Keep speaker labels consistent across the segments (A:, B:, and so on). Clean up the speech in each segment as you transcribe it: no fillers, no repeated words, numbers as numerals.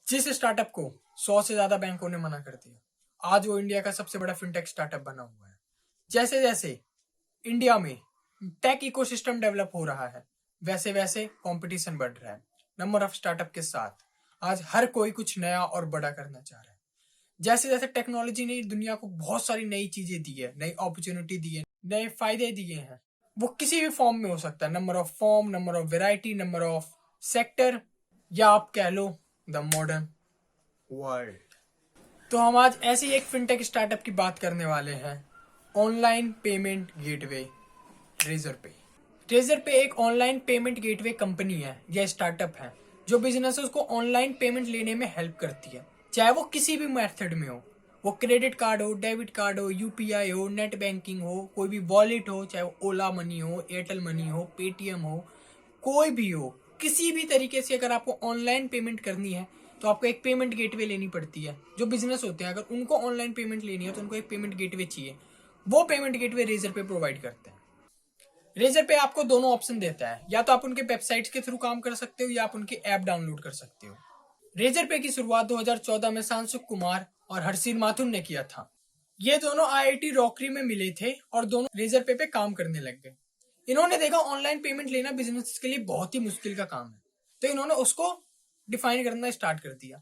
A: जिस स्टार्टअप को 100 से ज्यादा बैंकों ने मना कर दिया, आज वो इंडिया का सबसे बड़ा फिनटेक स्टार्टअप बना हुआ है। जैसे जैसे इंडिया में टेक इकोसिस्टम डेवलप हो रहा है, वैसे वैसे कंपटीशन बढ़ रहा है। नंबर ऑफ स्टार्टअप के साथ आज हर कोई कुछ नया और बड़ा करना चाह रहा है। जैसे जैसे टेक्नोलॉजी ने दुनिया को बहुत सारी नई चीजें दी है, नई अपॉर्चुनिटी दी है, नए फायदे दिए हैं। वो किसी भी फॉर्म में हो सकता है, number of form, number of variety, number of sector, या आप कह लो द मॉडर्न वर्ल्ड। तो हम आज ऐसी एक फिनटेक स्टार्टअप की बात करने वाले हैं, ऑनलाइन पेमेंट गेटवे रेजर पे। रेजर पे एक ऑनलाइन पेमेंट गेटवे कंपनी है या स्टार्टअप है जो बिजनेसेस को ऑनलाइन पेमेंट लेने में हेल्प करती है, चाहे वो किसी भी मेथड में हो। वो क्रेडिट कार्ड हो, डेबिट कार्ड हो, यूपीआई हो, नेट बैंकिंग हो, कोई भी वॉलेट हो, चाहे वो ओला मनी हो, एयरटेल मनी हो, पेटीएम हो, कोई भी हो, किसी भी तरीके से अगर आपको ऑनलाइन पेमेंट करनी है तो आपको एक पेमेंट गेटवे लेनी पड़ती है। जो बिजनेस होते हैं अगर उनको ऑनलाइन पेमेंट लेनी है तो उनको एक पेमेंट गेटवे चाहिए। वो पेमेंट गेटवे रेजर पे प्रोवाइड करते हैं। रेजर पे आपको दोनों ऑप्शन देता है, या तो आप उनके वेबसाइट के थ्रू काम कर सकते हो या आप उनकी ऐप डाउनलोड कर सकते हो। रेजर पे की शुरुआत 2014 में सांसुक कुमार और हर्षिल माथुर ने किया था। ये दोनों आईआईटी रॉकरी में मिले थे और दोनों रेजर पे काम करने लग गए। इन्होंने देखा ऑनलाइन पेमेंट लेना बिजनेस के लिए बहुत ही मुश्किल का काम है, तो इन्होंने उसको डिफाइन करना स्टार्ट कर दिया।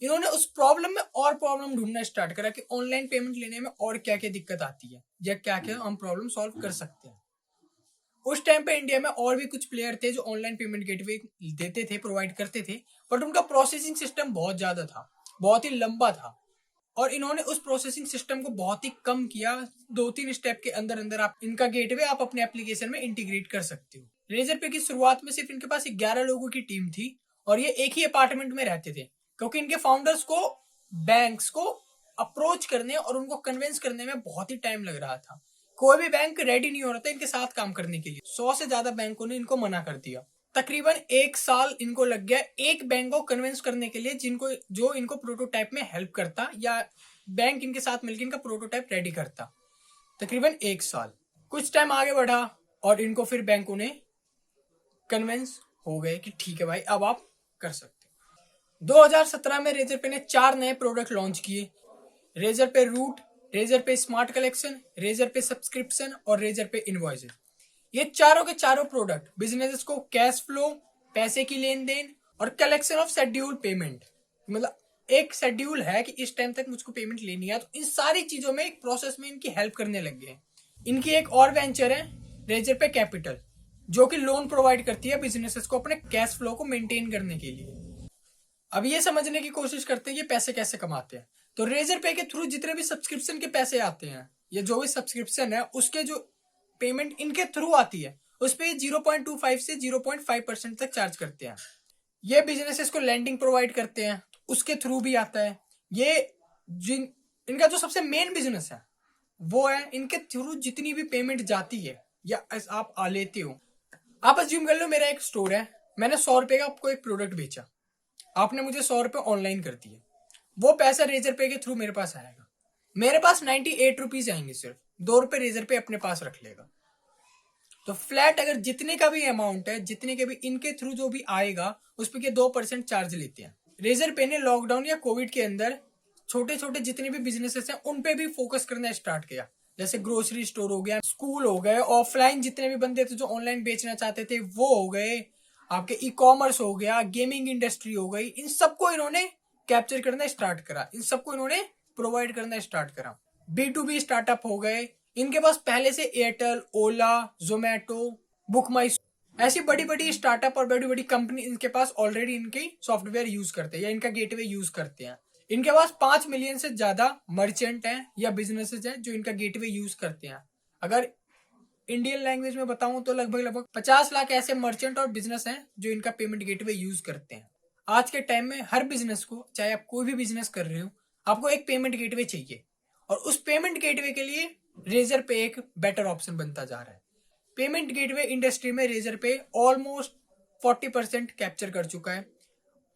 A: इन्होंने उस प्रॉब्लम में और प्रॉब्लम ढूंढना स्टार्ट करा कि ऑनलाइन पेमेंट लेने में और क्या क्या दिक्कत आती है या क्या क्या हम प्रॉब्लम सॉल्व कर सकते हैं। उस टाइम पे इंडिया में और भी कुछ प्लेयर थे जो ऑनलाइन पेमेंट गेटवे देते थे, प्रोवाइड करते थे, बट उनका प्रोसेसिंग सिस्टम बहुत ज्यादा था, बहुत ही लंबा था। और इन्होंने उस प्रोसेसिंग सिस्टम को बहुत ही कम किया। 2-3 स्टेप के अंदर अंदर आप इनका गेटवे आप अपने एप्लीकेशन में इंटीग्रेट कर सकते हो। रेजर पे की शुरुआत में सिर्फ इनके पास 11 लोगों की टीम थी और ये एक ही अपार्टमेंट में रहते थे, क्योंकि इनके फाउंडर्स को बैंक्स को अप्रोच करने और उनको कन्विंस करने में बहुत ही टाइम लग रहा था। कोई भी बैंक रेडी नहीं हो रहा था इनके साथ काम करने के लिए। 100 से ज्यादा बैंकों ने इनको मना कर दिया। तकरीबन 1 साल इनको लग गया एक बैंक को कन्विंस करने के लिए जो इनको प्रोटोटाइप में हेल्प करता, या बैंक इनके साथ मिलकर इनका प्रोटोटाइप रेडी करता। तकरीबन 1 साल। कुछ टाइम आगे बढ़ा और इनको फिर बैंकों ने कन्विंस हो गए कि ठीक है भाई, अब आप कर सकते हो। 2017 में रेजर पे ने 4 नए प्रोडक्ट लॉन्च किए। रेजर पे रूट, रेजर पे स्मार्ट कलेक्शन, रेजर पे सब्सक्रिप्शन और रेजर पे इनवॉइस। ये चारों के चारों प्रोडक्ट बिजनेस को कैश फ्लो, पैसे की लेन देन और कलेक्शन ऑफ शेड्यूल पेमेंट, मतलब एक शेड्यूल है कि इस टाइम तक मुझको पेमेंट लेनी है, तो इन सारी चीजों में एक प्रोसेस में इनकी हेल्प करने लग गए। इनकी एक और वेंचर है रेजर पे कैपिटल, जो कि लोन प्रोवाइड करती है बिजनेसेस को अपने कैश फ्लो को मेंटेन करने के लिए। अब ये समझने की कोशिश करते हैं ये पैसे कैसे कमाते हैं। तो रेजर पे के थ्रू जितने भी सब्सक्रिप्शन के पैसे आते हैं, ये जो भी सब्सक्रिप्शन है उसके जो पेमेंट इनके थ्रू आती है उस पर 0.25 से 0.5% तक चार्ज करते हैं। ये बिजनेसेस को लैंडिंग प्रोवाइड करते हैं, उसके थ्रू भी आता है। ये इनका जो सबसे मेन बिजनेस है वो है इनके थ्रू जितनी भी पेमेंट जाती है या आप लेते हो। आप अज्यूम कर लो मेरा एक स्टोर है, मैंने 100 रुपए का आपको एक प्रोडक्ट बेचा, आपने मुझे 100 रुपए ऑनलाइन कर दिए, वो पैसा रेजर पे के थ्रू मेरे पास आएगा। मेरे पास 98 रुपीज आएंगे, सिर्फ 2 रुपए रेजर पे अपने पास रख लेगा। तो फ्लैट अगर जितने का भी अमाउंट है, जितने के भी इनके थ्रू जो भी आएगा उस पर 2% चार्ज लेते हैं। रेजर पे ने लॉकडाउन या कोविड के अंदर छोटे छोटे जितने भी बिजनेसेस हैं उन पे भी फोकस करना स्टार्ट किया। जैसे ग्रोसरी स्टोर हो गया, स्कूल हो गए, ऑफलाइन जितने भी बंदे थे जो ऑनलाइन बेचना चाहते थे वो हो गए, आपके ई कॉमर्स हो गया, गेमिंग इंडस्ट्री हो गई, इन सबको इन्होंने कैप्चर करना स्टार्ट करा, इन सबको इन्होंने प्रोवाइड करना स्टार्ट करा। B2B स्टार्टअप हो गए, इनके पास पहले से एयरटेल, ओला, जोमेटो, बुक माई, ऐसी बड़ी बड़ी स्टार्टअप और बड़ी बड़ी कंपनी इनके पास ऑलरेडी इनकी सॉफ्टवेयर यूज करते हैं या इनका गेटवे यूज करते हैं। इनके पास 5 मिलियन से ज्यादा मर्चेंट हैं या बिजनेसेस हैं जो इनका गेटवे यूज करते हैं। अगर इंडियन लैंग्वेज में बताऊं तो लगभग 50 लाख ऐसे मर्चेंट और बिजनेस हैं जो इनका पेमेंट गेटवे यूज करते हैं। आज के टाइम में हर बिजनेस को, चाहे आप कोई भी बिजनेस कर रहे हो, आपको एक पेमेंट गेटवे चाहिए, और उस पेमेंट गेटवे के लिए रेजर पे एक बेटर ऑप्शन बनता जा रहा है। पेमेंट गेटवे इंडस्ट्री में रेजर पे ऑलमोस्ट 40% कैप्चर कर चुका है,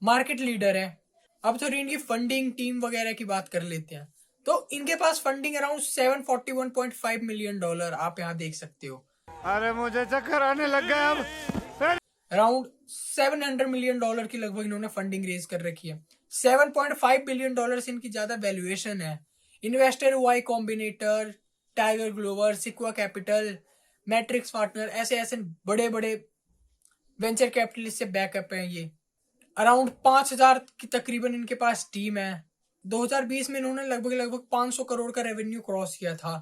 A: मार्केट लीडर है। अब थोड़ी इनकी फंडिंग टीम वगैरह की बात कर लेते हैं, तो इनके पास फंडिंग अराउंड $741.5 मिलियन आप यहाँ देख सकते हो।
B: अरे मुझे चक्कर आने लग गया अब।
A: अराउंड $700 मिलियन की लगभग इन्होंने फंडिंग रेज कर रखी है। $7.5 बिलियन इनकी ज्यादा वैल्यूएशन है। Investor Y Combinator, Tiger Global, Sequoia Capital, Matrix Partner, ऐसे ऐसे बड़े बड़े वेंचर कैपिटलिस्ट से बैकअप है ये। अराउंड 5,000 की तकरीबन इनके पास टीम है। 2020 में इन्होंने लगभग 500 करोड़ का रेवेन्यू क्रॉस किया था।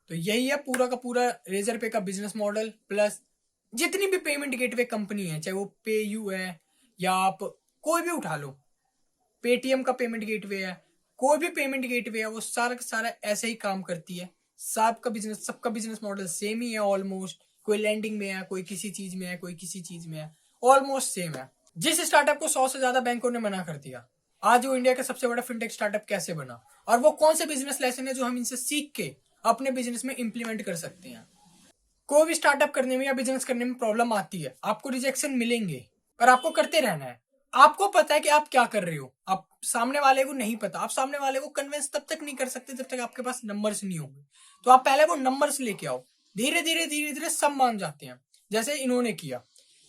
A: तो यही है पूरा का पूरा रेजर पे का बिजनेस मॉडल। प्लस जितनी भी पेमेंट गेटवे कंपनी है, चाहे वो पे यू है या आप कोई भी उठा लो, पेटीएम का पेमेंट गेटवे है, कोई भी पेमेंट गेटवे है, वो सारा का सारा ऐसे ही काम करती है। सबका बिजनेस मॉडल सेम ही है ऑलमोस्ट। कोई लैंडिंग में है, कोई किसी चीज में है, कोई किसी चीज में है, ऑलमोस्ट सेम है। जिस स्टार्टअप को 100 से ज्यादा बैंकों ने मना कर दिया, आज वो इंडिया का सबसे बड़ा फिनटेक स्टार्टअप कैसे बना, और वो कौन से बिजनेस लेसन है जो हम इनसे सीख के अपने बिजनेस में इंप्लीमेंट कर सकते हैं। कोई भी स्टार्टअप करने में या बिजनेस करने में प्रॉब्लम आती है, आपको रिजेक्शन मिलेंगे, पर आपको करते रहना है। आपको पता है कि आप क्या कर रहे हो, आप सामने वाले को नहीं पता। आप सामने वाले को कन्विंस तब तक नहीं कर सकते जब तक आपके पास नंबर्स नहीं होंगे। तो आप पहले वो नंबर्स लेके आओ, धीरे धीरे सब मान जाते हैं। जैसे इन्होंने किया,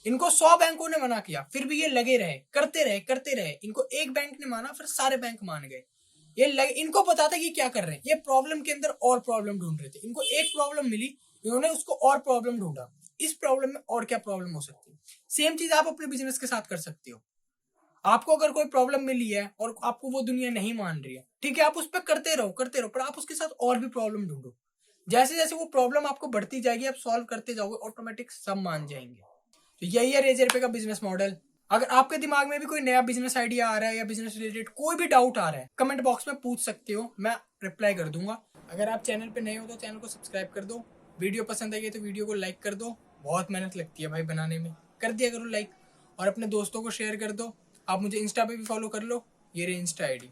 A: इनको 100 बैंकों ने मना किया, फिर भी ये लगे रहे, करते रहे। इनको एक बैंक ने माना, फिर सारे बैंक मान गए। इनको पता था कि क्या कर रहे हैं। ये प्रॉब्लम के अंदर और प्रॉब्लम ढूंढ रहे थे। इनको एक प्रॉब्लम मिली, इन्होंने उसको और प्रॉब्लम ढूंढा, इस प्रॉब्लम में और क्या प्रॉब्लम हो सकती है। सेम चीज आप अपने बिजनेस के साथ कर सकते हो। आपको अगर कोई प्रॉब्लम मिली है और आपको वो दुनिया नहीं मान रही है, ठीक है, आप उस पर करते रहो, पर आप उसके साथ और भी प्रॉब्लम ढूंढो। जैसे जैसे वो प्रॉब्लम आपको बढ़ती जाएगी, आप सॉल्व करते जाओगे, ऑटोमेटिक सब मान जाएंगे। तो यही है रेजर पे का बिजनेस मॉडल। अगर आपके दिमाग में भी कोई नया बिजनेस आइडिया आ रहा है या बिजनेस रिलेटेड कोई भी डाउट आ रहा है, कमेंट बॉक्स में पूछ सकते हो, मैं रिप्लाई कर दूंगा। अगर आप चैनल पे नए हो तो चैनल को सब्सक्राइब कर दो। वीडियो पसंद आई है तो वीडियो को लाइक कर दो। बहुत मेहनत लगती है भाई बनाने में, कर दिया करो लाइक, और अपने दोस्तों को शेयर कर दो। आप मुझे इंस्टा पे भी फॉलो कर लो, ये रही इंस्टा आईडी।